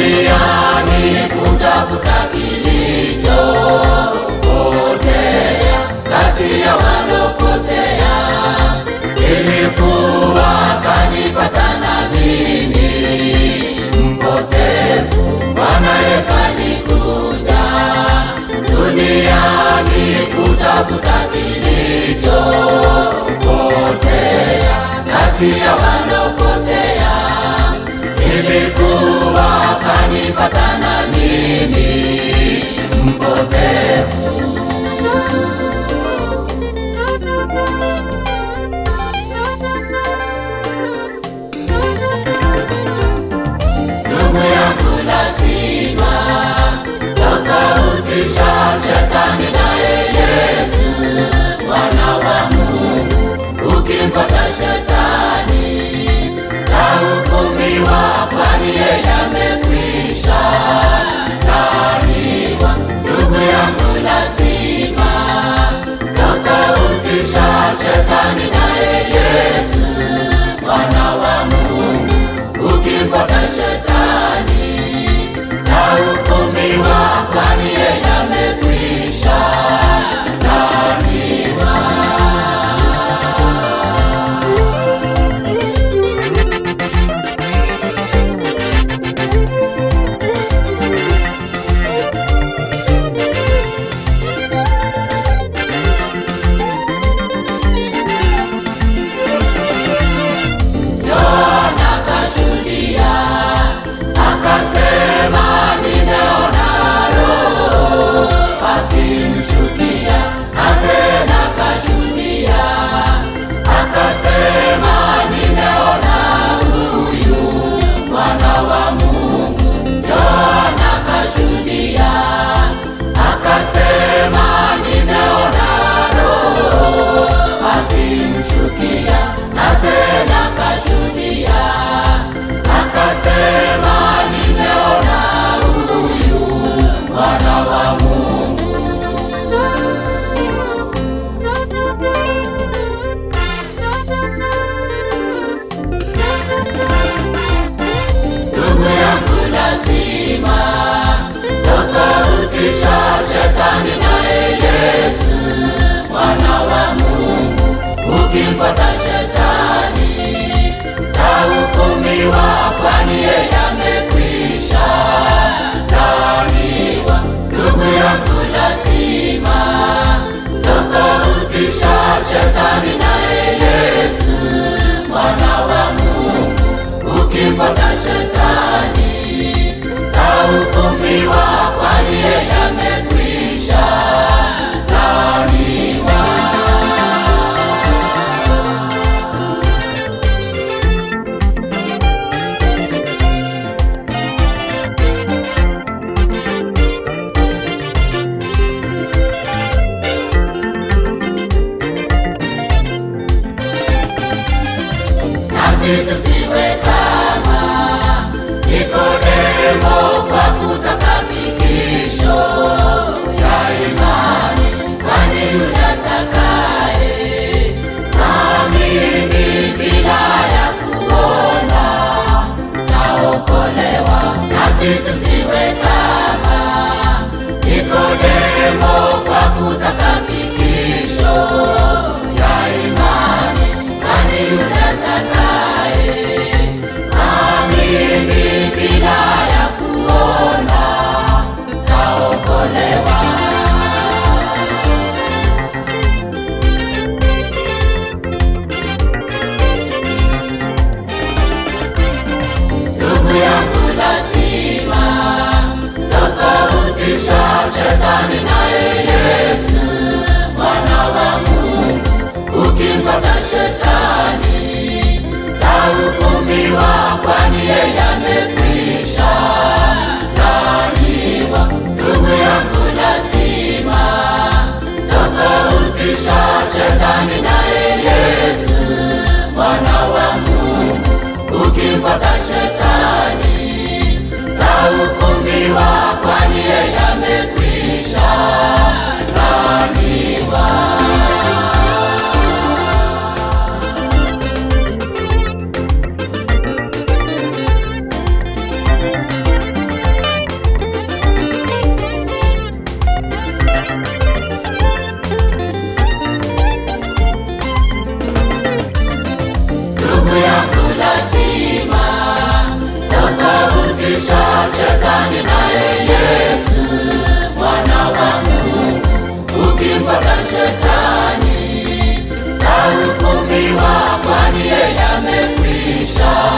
duniani kutafuta kilichopotea kati ya walopotea, ilikuwa kanipata na mimi mpotevu. Bwana Yesu alikuja duniani kutafuta kilichopotea kati ya walopotea, ilikuwa kanipata na mimi mpotevu. Ndugu yangu, lazima tofautisha shetani naye Yesu mwana wa Mungu. Ukimfuata shetani tahukumiwa, kwani yeye amekwisha laaniwa. Ndugu yangu, lazima tofautisha shetani naye Yesu mwana wa Mungu. Ukimfuata shetani tahukumiwa, kwani yeye amekwisha laaniwa. Shetani naye Yesu mwana wa Mungu. Ukimfuata shetani tahukumiwa, kwani yeye amekwisha laaniwa. Ndugu yangu, lazima tofautisha shetani naye Yesu mwana wa Mungu. Ukimfuata shetani tahukumiwa, kwani yeye amekwisha laaniwa. Nasi tusiwe kama Nikodemo kwa kutaka hakikisho ya imani, kwani yule atakaye amini bila ya kuona taokolewa. Nasi tusiwe kama Nikodemo kwa kutaka hakikisho ya imani, kwani yule atakaye amini bila ya kuona taokolewa. Ndugu yangu, lazima tofautisha shetani naye Yesu mwana wa Mungu. Ukimfuata shetani tahukumiwa, kwani yeye amekwisha laaniwa. Ndugu yangu, lazima tofautisha shetani naye Yesu mwana wa Mungu. Ukimfuata shetani tahukumiwa, kwani yeye amekwisha laaniwa. amekwisha.